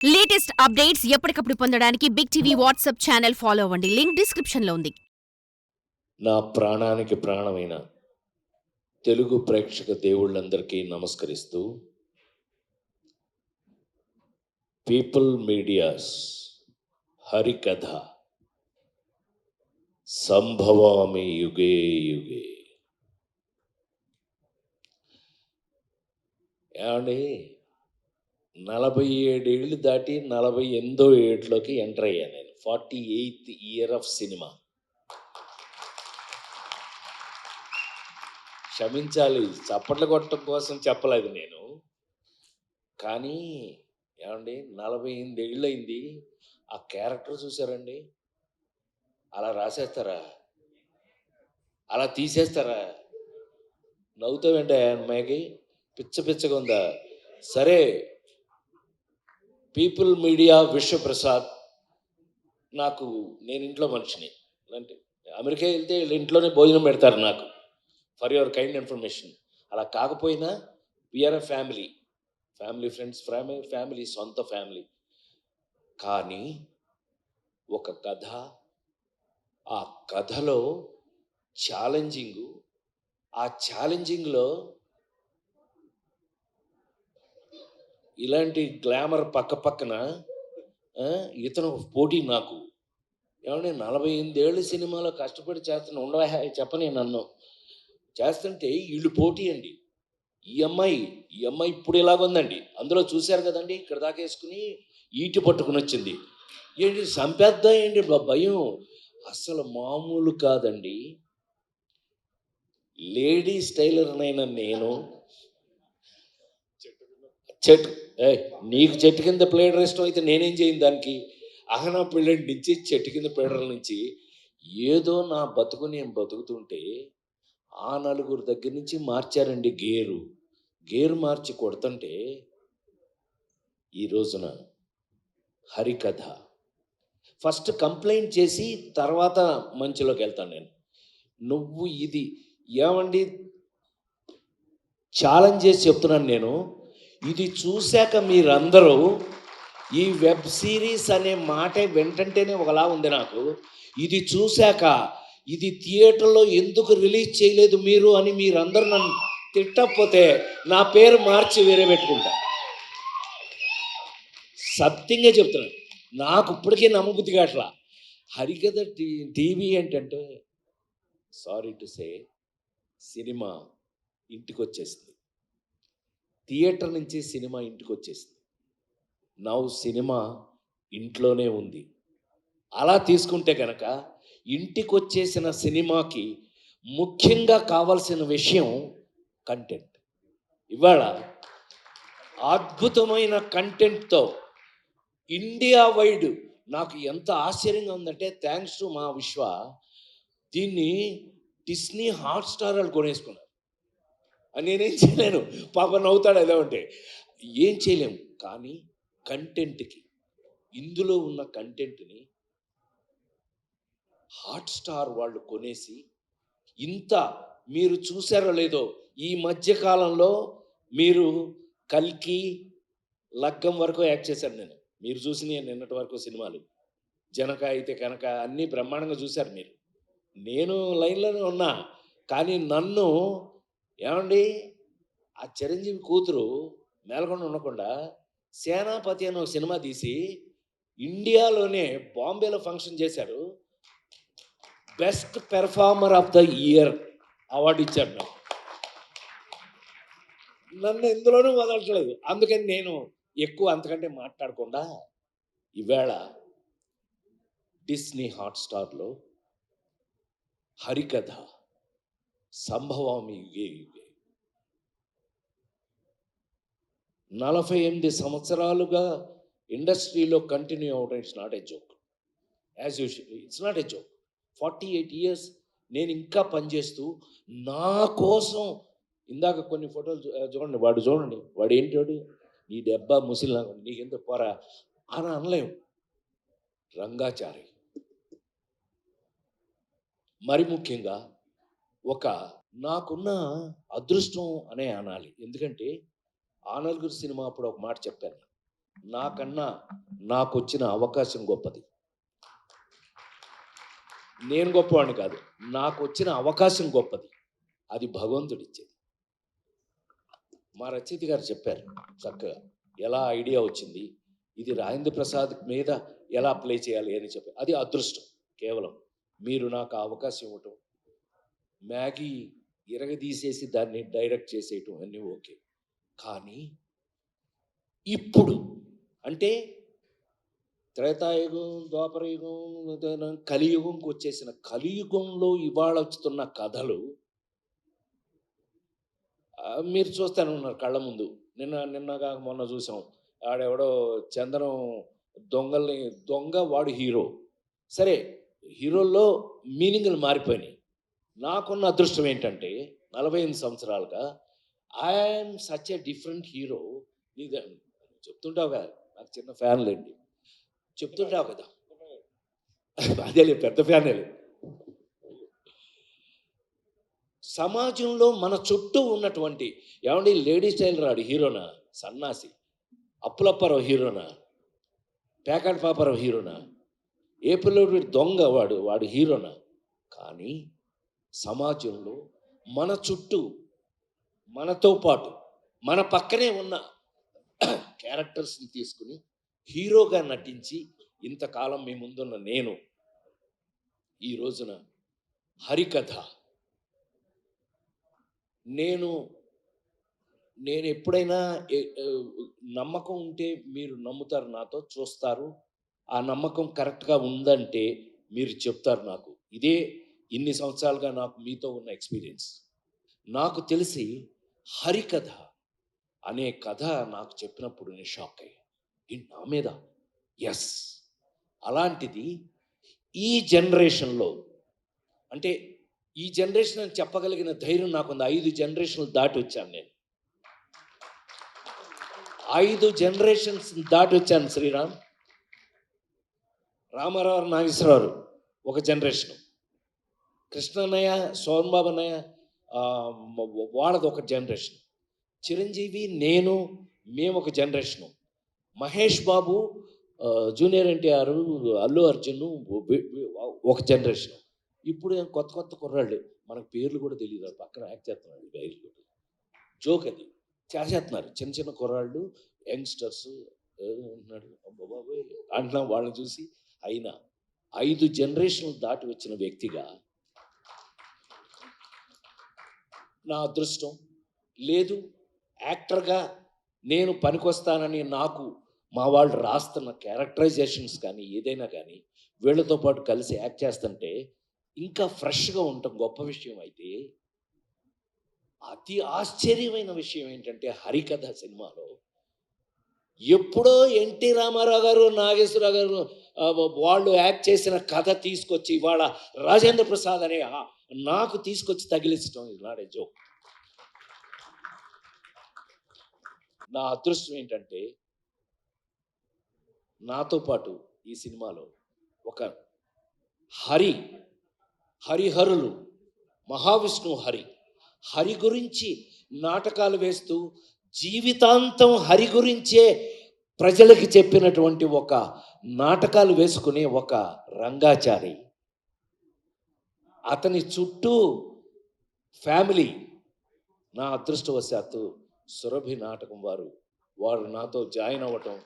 Latest updates ఎప్పటికప్పుడు పొందడానికి big TV WhatsApp channel follow అవ్వండి. లింక్ డిస్క్రిప్షన్ లో ఉంది. నా ప్రాణానికి ప్రాణమైన తెలుగు ప్రేక్షక దేవుళ్ళందరికీ నమస్కరిస్తూ పీపుల్ మీడియాస్ హరికథ సంభవామి యుగే యుగే. ఏమండి, 47 ఏళ్ళు దాటి 48వ ఏట్లోకి ఎంటర్ అయ్యాను నేను. 48th year of cinema. క్షమించాలి, చప్పట్లు కొట్టడం కోసం చెప్పలేదు నేను. కానీ ఏమండి, 48 ఏళ్ళయింది. ఆ క్యారెక్టర్ చూసారండి? అలా రాసేస్తారా? అలా తీసేస్తారా? నవ్వుతావేంటే అమ్మాయికి? పిచ్చ పిచ్చగా ఉందా? సరే, పీపుల్ మీడియా విశ్వప్రసాద్ నేను ఇంట్లో మనిషిని. అంటే అమెరికా వెళ్తే వీళ్ళ ఇంట్లోనే భోజనం పెడతారు నాకు, ఫర్ యువర్ కైండ్ ఇన్ఫర్మేషన్. అలా కాకపోయినా we're a family, friends, family, సొంత ఫ్యామిలీ. కానీ ఒక కథ, ఆ కథలో ఆ ఛాలెంజింగ్లో ఇలాంటి గ్లామర్ పక్కన ఇతను పోటీ నాకు. ఏమంటే 48 ఏళ్ళ సినిమాలో కష్టపడి చేస్తున్న ఉండవా చెప్పని నన్ను చేస్తుంటే వీళ్ళు పోటీ అండి. ఈ అమ్మాయి ఇప్పుడు ఇలాగుందండి. అందులో చూశారు కదండి, ఇక్కడ దాకా వేసుకుని ఈటి పట్టుకుని వచ్చింది. ఏంటి సంపేద్దా ఏంటి భయం? అసలు మామూలు కాదండి. లేడీస్ టైలర్నైనా నేను నీకు చెట్టు కింద ప్లేడర్ ఇష్టం అయితే నేనేం చేయను దానికి. అహనా పెళ్ళంటి నుంచి చెట్టు కింద ప్లేడర్ల నుంచి ఏదో నా బతుకు నేను బతుకుతుంటే ఆ నలుగురు దగ్గర నుంచి మార్చారండి గేరు మార్చి కొడుతుంటే ఈ రోజున హరికథ ఫస్ట్ కంప్లైంట్ చేసి తర్వాత మంచిలోకి వెళ్తాను నేను. నువ్వు ఇది ఏమండి ఛాలెంజ్ చేసి చెప్తున్నాను నేను. ఇది చూశాక మీరందరూ ఈ వెబ్ సిరీస్ అనే మాటే వెంటంటేనే ఒకలా ఉంది నాకు. ఇది చూశాక ఇది థియేటర్లో ఎందుకు రిలీజ్ చేయలేదు మీరు అని మీరందరూ నన్ను తిట్టకపోతే నా పేరు మార్చి వేరే పెట్టుకుంటా. సత్యంగా చెప్తున్నాను, నాకు ఇప్పటికే నమ్మబుద్ధి కావట్లా. హరికథ టీవీ ఏంటంటే, సారీ టు సే, సినిమా ఇంటికి వచ్చేసింది. థియేటర్ నుంచి సినిమా ఇంటికి వచ్చేసింది. నౌ సినిమా ఇంట్లోనే ఉంది. అలా తీసుకుంటే కనుక ఇంటికి వచ్చేసిన సినిమాకి ముఖ్యంగా కావాల్సిన విషయం కంటెంట్. ఇవాళ అద్భుతమైన కంటెంట్తో ఇండియా వైడ్ నాకు ఎంత ఆశ్చర్యంగా ఉందంటే, థ్యాంక్స్ టు మా విశ్వ, దీన్ని డిస్నీ హాట్స్టార్ వాళ్ళు కొనేసుకున్నారు. నేనేం చేయలేను, పాప నవ్వుతాడు ఏదో అంటే. ఏం చేయలేము, కానీ కంటెంట్కి, ఇందులో ఉన్న కంటెంట్ని హాట్స్టార్ వాళ్ళు కొనేసి ఇంత మీరు చూసారో లేదో, ఈ మధ్యకాలంలో మీరు కల్కి, లగ్గం వరకు యాక్ట్ చేశాను నేను. మీరు చూసిన నిన్నటి వరకు సినిమాలు, జనక అయితే కనుక అన్నీ బ్రహ్మాండంగా చూశారు మీరు. నేను లైన్లోనే ఉన్నా. కానీ నన్ను ఏమండి, ఆ చిరంజీవి కూతురు మేల్కొండ ఉండకుండా సేనాపతి అని ఒక సినిమా తీసి ఇండియాలోనే బాంబేలో ఫంక్షన్ చేశారు. Best performer of the year award ఇచ్చారు నాకు. నన్ను ఎందులోనూ వదలట్లేదు. అందుకని నేను ఎక్కువ అంతకంటే మాట్లాడకుండా ఈవేళ డిస్నీ హాట్స్టార్లో హరికథ సంభవామి యుగే యుగే. 48 సంవత్సరాలుగా ఇండస్ట్రీలో కంటిన్యూ అవడం it's not a joke. As usual it's not a joke. 48 years నేను ఇంకా పనిచేస్తూ నా కోసం. ఇందాక కొన్ని ఫోటోలు చూడండి, వాడు ఏంటోడు, నీ దెబ్బ ముసిలినా నీకెంత పోరా అని అనలేము. రంగాచారి మరి ముఖ్యంగా నాకున్న అదృష్టం అనే అనాలి. ఎందుకంటే ఆ నలుగురు సినిమా అప్పుడు ఒక మాట చెప్పాను, నాకన్నా నాకొచ్చిన అవకాశం గొప్పది. నేను గొప్పవాడిని కాదు. నాకొచ్చిన అవకాశం గొప్పది. అది భగవంతుడిచ్చేది. మా రచయిత గారు చెప్పారు చక్కగా. ఎలా ఐడియా వచ్చింది, ఇది రాజేంద్ర ప్రసాద్ మీద ఎలా ప్లే చేయాలి అని చెప్పి. అది అదృష్టం కేవలం. మీరు నాకు ఆ అవకాశం ఇవ్వటం, మ్యాగీ ఇరగదీసేసి దాన్ని డైరెక్ట్ చేసేయటం అన్నీ ఓకే. కానీ ఇప్పుడు అంటే త్రేతాయుగం, ద్వాపరయుగం, కలియుగంకి వచ్చేసిన కలియుగంలో ఇవాళ వస్తున్న కథలు మీరు చూస్తూనే ఉన్నారు కళ్ళ ముందు. నిన్నగా మొన్న చూసాం. ఆడెవడో చందనం దొంగ వాడు హీరో. సరే, హీరోల్లో మీనింగ్లు మారిపోయినాయి. నాకున్న అదృష్టం ఏంటంటే 48 సంవత్సరాలుగా I'm such a different hero. నీదే చెప్తుంటావు కదా, నాకు చిన్న ఫ్యాన్లేండి. చెప్తుంటావు కదా, అదేలే పెద్ద ఫ్యానేలే. సమాజంలో మన చుట్టూ ఉన్నటువంటి ఏమండి లేడీ స్టైల్ రాడు హీరోనా, సన్నాసి అప్పులప్పారావు హీరోనా, పేకాటి పాపారావు హీరోనా, ఏ పిల్లోడు వీడు దొంగ వాడు హీరోనా? కానీ సమాజంలో మన చుట్టూ మనతో పాటు మన పక్కనే ఉన్న క్యారెక్టర్స్ని తీసుకుని హీరోగా నటించి ఇంతకాలం మీ ముందున్న నేను ఈ రోజున హరికథ నేను ఎప్పుడైనా నమ్మకం ఉంటే మీరు నమ్ముతారు, నాతో చూస్తారు. ఆ నమ్మకం కరెక్ట్గా ఉందంటే మీరు చెప్తారు నాకు. ఇదే ఇన్ని సంవత్సరాలుగా నాకు మీతో ఉన్న ఎక్స్పీరియన్స్. నాకు తెలిసి హరికథ అనే కథ నాకు చెప్పినప్పుడు నేను షాక్ అయ్యా. నా మీద ఎస్, అలాంటిది ఈ జనరేషన్లో, అంటే ఈ జనరేషన్ అని చెప్పగలిగిన ధైర్యం నాకుంది. 5 జనరేషన్లు దాటి వచ్చాను నేను. 5 జనరేషన్స్ దాటి వచ్చాను. శ్రీరామ్, రామారావు, నాగేశ్వరరావు ఒక జనరేషను, కృష్ణన్నయ్య, సోమన్ బాబు అన్నయ్య వాళ్ళది ఒక జనరేషన్, చిరంజీవి, నేను, మేము ఒక జనరేషను, మహేష్ బాబు, జూనియర్ ఎన్టీఆర్, అల్లు అర్జున్ ఒక జనరేషన్. ఇప్పుడు కొత్త కుర్రాళ్ళు, మనకు పేర్లు కూడా తెలియదు, పక్కన యాక్ట్ చేస్తున్నాడు. పేర్లు జోక్ అది చేసేస్తున్నారు. చిన్న కుర్రాళ్ళు, యంగ్స్టర్స్ ఉంటున్నాడు బాబాయ్ అంటున్నాం వాళ్ళని చూసి. అయినా 5 జనరేషన్లు దాటి వచ్చిన వ్యక్తిగా నా అదృష్టం లేదు. యాక్టర్గా నేను పనికొస్తానని నాకు మా వాళ్ళు రాస్తున్న క్యారెక్టరైజేషన్స్ కానీ ఏదైనా కానీ వీళ్ళతో పాటు కలిసి యాక్ట్ చేస్తుంటే ఇంకా ఫ్రెష్గా ఉండటం గొప్ప విషయం. అయితే అతి ఆశ్చర్యమైన విషయం ఏంటంటే హరికథ సినిమాలో ఎప్పుడో ఎన్టీ రామారావు గారు, నాగేశ్వరరావు గారు వాళ్ళు యాక్ట్ చేసిన కథ తీసుకొచ్చి ఇవాళ రాజేంద్ర ప్రసాద్ అనే నాకు తీసుకొచ్చి తగిలించడం ఇది నాడే జోక్. నా అదృష్టం ఏంటంటే నాతో పాటు ఈ సినిమాలో ఒక హరిహరులు, మహావిష్ణువు హరి గురించి నాటకాలు వేస్తూ జీవితాంతం హరి గురించే ప్రజలకి చెప్పినటువంటి ఒక నాటకాలు వేసుకునే ఒక రంగాచారి, అతని చుట్టూ ఫ్యామిలీ. నా అదృష్టవశాత్తు సురభి నాటకం వారు నాతో జాయిన్ అవ్వటం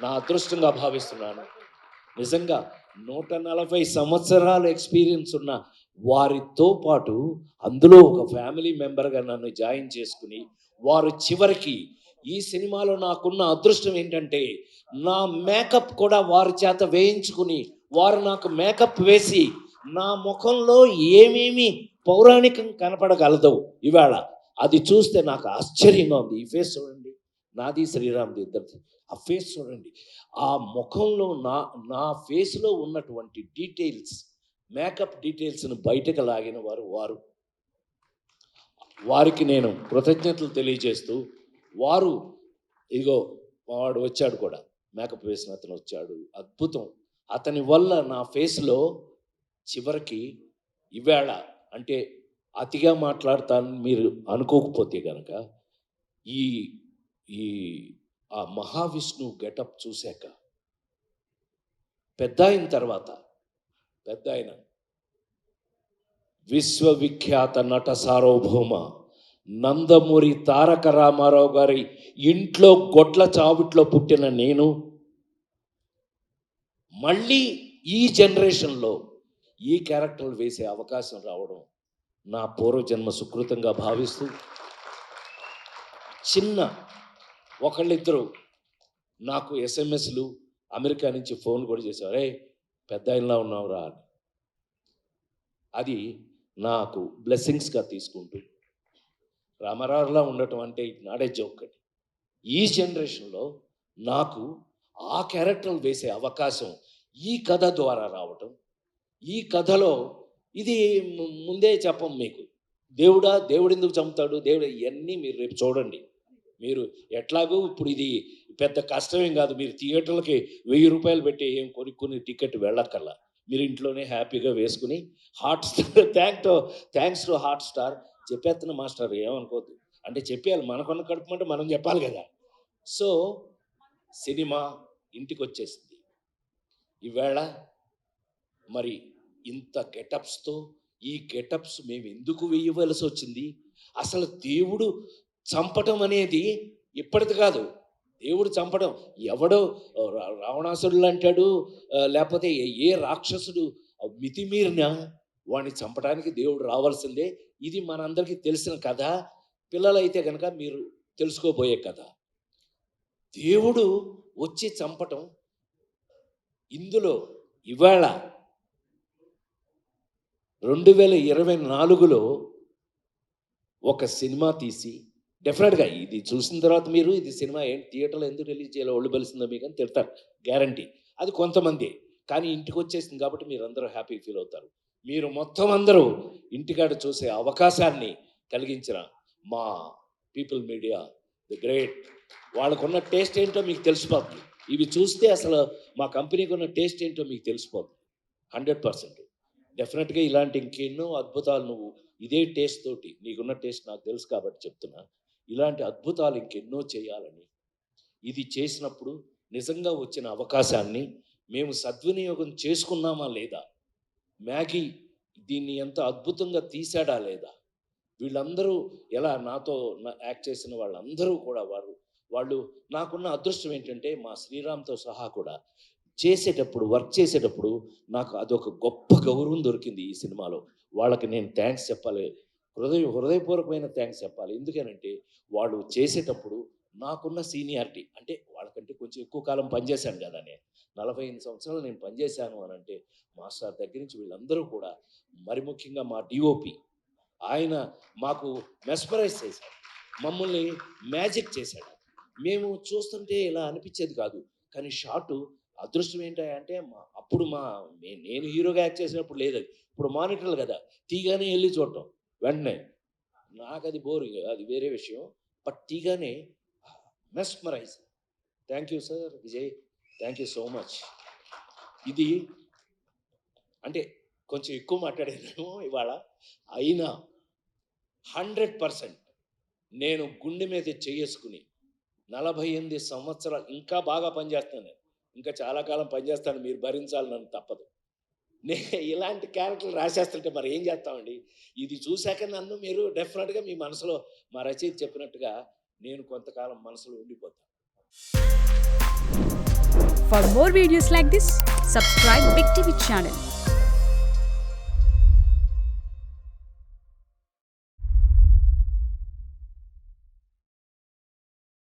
నా అదృష్టంగా భావిస్తున్నాను. నిజంగా 140 సంవత్సరాల ఎక్స్పీరియన్స్ ఉన్న వారితో పాటు అందులో ఒక ఫ్యామిలీ మెంబర్గా నన్ను జాయిన్ చేసుకుని వారు చివరికి ఈ సినిమాలో నాకున్న అదృష్టం ఏంటంటే నా మేకప్ కూడా వారి చేత వేయించుకుని వారు నాకు మేకప్ వేసి నా ముఖంలో ఏమేమి పౌరాణికం కనపడగలదో ఇవాళ అది చూస్తే నాకు ఆశ్చర్యంగా ఉంది. ఈ ఫేస్ చూడండి, నాది శ్రీరామ్ది ఇద్దరిది. ఆ ఫేస్ చూడండి, ఆ ముఖంలో నా ఫేస్లో ఉన్నటువంటి డీటెయిల్స్, మేకప్ డీటెయిల్స్ను బయటకు లాగిన వారికి నేను కృతజ్ఞతలు తెలియజేస్తూ, వారు ఇదిగో వాడు వచ్చాడు కూడా, మేకప్ వేసిన అతను వచ్చాడు, అద్భుతం. అతని వల్ల నా ఫేస్లో చివరికి ఇవాళ, అంటే అతిగా మాట్లాడతానని మీరు అనుకోకపోతే కనుక, ఈ ఆ మహావిష్ణువు గెటప్ చూశాక పెద్ద అయిన తర్వాత పెద్ద ఆయన విశ్వవిఖ్యాత నట సార్వభౌమ నందమూరి తారక రామారావు గారి ఇంట్లో గొడ్ల చావిట్లో పుట్టిన నేను మళ్ళీ ఈ జనరేషన్లో ఈ క్యారెక్టర్లు వేసే అవకాశం రావడం నా పూర్వజన్మ సుకృతంగా భావిస్తూ చిన్న ఒకళ్ళిద్దరు నాకు ఎస్ఎంఎస్లు అమెరికా నుంచి ఫోన్ కూడా చేశారు, రే పెద్ద ఆయనలా ఉన్నావురా అని. అది నాకు బ్లెస్సింగ్స్గా తీసుకుంటూ రామారావులా ఉండటం అంటే ఇట్ నాట్ ఏ జోక్ అండి. ఈ జనరేషన్లో నాకు ఆ క్యారెక్టర్లు వేసే అవకాశం ఈ కథ ద్వారా రావటం, ఈ కథలో ఇది ముందే చెప్పం మీకు, దేవుడు ఎందుకు చంపుతాడు, దేవుడు ఇవన్నీ మీరు రేపు చూడండి. మీరు ఎట్లాగూ ఇప్పుడు ఇది పెద్ద కష్టమేం కాదు, మీరు థియేటర్లకి 1000 రూపాయలు పెట్టి ఏం కొనుక్కుని టికెట్ వెళ్ళక్కర్లా, మీరు ఇంట్లోనే హ్యాపీగా వేసుకుని హాట్స్టార్ థ్యాంక్స్ టు హాట్స్టార్ చెప్పేస్తున్న మాస్టర్ ఏమనుకోవద్దు, అంటే చెప్పేయాలి, మనకున్న కడుపుమంటే మనం చెప్పాలి కదా. సో సినిమా ఇంటికి వచ్చేసింది ఈవేళ. మరి ఇంత గెటప్స్తో ఈ గెటప్స్ మేము ఎందుకు వేయవలసి వచ్చింది, అసలు దేవుడు చంపటం అనేది ఇప్పటిది కాదు. దేవుడు చంపడం ఎవడో రావణాసురుడు అంటాడు, లేకపోతే ఏ రాక్షసుడు మితిమీరినా వాడిని చంపడానికి దేవుడు రావాల్సిందే. ఇది మనందరికీ తెలిసిన కథ, పిల్లలైతే కనుక మీరు తెలుసుకోబోయే కథ. దేవుడు వచ్చి చంపటం ఇందులో ఇవాళ 2024లో ఒక సినిమా తీసి డెఫినెట్గా ఇది చూసిన తర్వాత మీరు ఇది సినిమా ఏంటి థియేటర్లో ఎందుకు రిలీజ్ చేయాలో ఒళ్ళు బలిసిందో మీకు అని తిడతారు, గ్యారంటీ. అది కొంతమంది, కానీ ఇంటికి వచ్చేసింది కాబట్టి మీరు అందరూ హ్యాపీ ఫీల్ అవుతారు. మీరు మొత్తం అందరూ ఇంటికాడ చూసే అవకాశాన్ని కలిగించిన మా పీపుల్ మీడియా ది గ్రేట్, వాళ్ళకున్న టేస్ట్ ఏంటో మీకు తెలిసిపోతుంది. ఇవి చూస్తే అసలు మా కంపెనీకి ఉన్న టేస్ట్ ఏంటో మీకు తెలిసిపోతుంది 100%. డెఫినెట్గా ఇలాంటి ఇంకెన్నో అద్భుతాలు నువ్వు ఇదే టేస్ట్ తోటి, నీకున్న టేస్ట్ నాకు తెలుసు కాబట్టి చెప్తున్నా, ఇలాంటి అద్భుతాలు ఇంకెన్నో చేయాలని. ఇది చేసినప్పుడు నిజంగా వచ్చిన అవకాశాన్ని మేము సద్వినియోగం చేసుకున్నామా లేదా, మ్యాగీ దీన్ని ఎంత అద్భుతంగా తీసాడా లేదా, వీళ్ళందరూ ఎలా నాతో యాక్ట్ చేసిన వాళ్ళందరూ కూడా వాళ్ళు నాకున్న అదృష్టం ఏంటంటే మా శ్రీరామ్తో సహా కూడా వర్క్ చేసేటప్పుడు నాకు అదొక గొప్ప గౌరవం దొరికింది ఈ సినిమాలో. వాళ్ళకి నేను థ్యాంక్స్ చెప్పాలి, హృదయపూర్వకమైన థ్యాంక్స్ చెప్పాలి. ఎందుకనంటే వాళ్ళు చేసేటప్పుడు నాకున్న సీనియారిటీ, అంటే వాళ్ళకంటే కొంచెం ఎక్కువ కాలం పనిచేశాను కదా, నేను 45 సంవత్సరాలు నేను పనిచేశాను అని అంటే మాస్టర్ దగ్గర నుంచి వీళ్ళందరూ కూడా, మరి ముఖ్యంగా మా డిఓపి, ఆయన మాకు మెస్పరైజ్ చేశాడు, మమ్మల్ని మ్యాజిక్ చేశాడు. మేము చూస్తుంటే ఇలా అనిపించేది కాదు, కానీ షాటు అదృష్టం ఏంటంటే అప్పుడు నేను హీరోగా యాక్ట్ చేసినప్పుడు లేదు, అది ఇప్పుడు మానిటర్లు కదా, తీగానే వెళ్ళి చూడటం వెంటనే, నాకు అది బోరింగ్, అది వేరే విషయం. బట్ తీగానే mesmerize. Thank you sir Vijay, thank you so much. ఇది అంటే కొంచెం ఎక్కువ మాట్లాడాను ఇవాళ, అయినా 100% నేను గుండె మీద చేసుకుని 48 సంవత్సరాలు ఇంకా బాగా పనిచేస్తాను, నేను ఇంకా చాలా కాలం పనిచేస్తాను, మీరు భరించాలి నన్ను, తప్పదు. ఇలాంటి క్యారెక్టర్లు రాసేస్తుంటే మరి ఏం చేస్తామండి. ఇది చూశాక నన్ను మీరు డెఫినెట్గా మీ మనసులో మా రచయిత చెప్పినట్టుగా నేను కొంతకాలం మనసులో ఉండిపోతాను. For more videos like this, subscribe Big TV channel.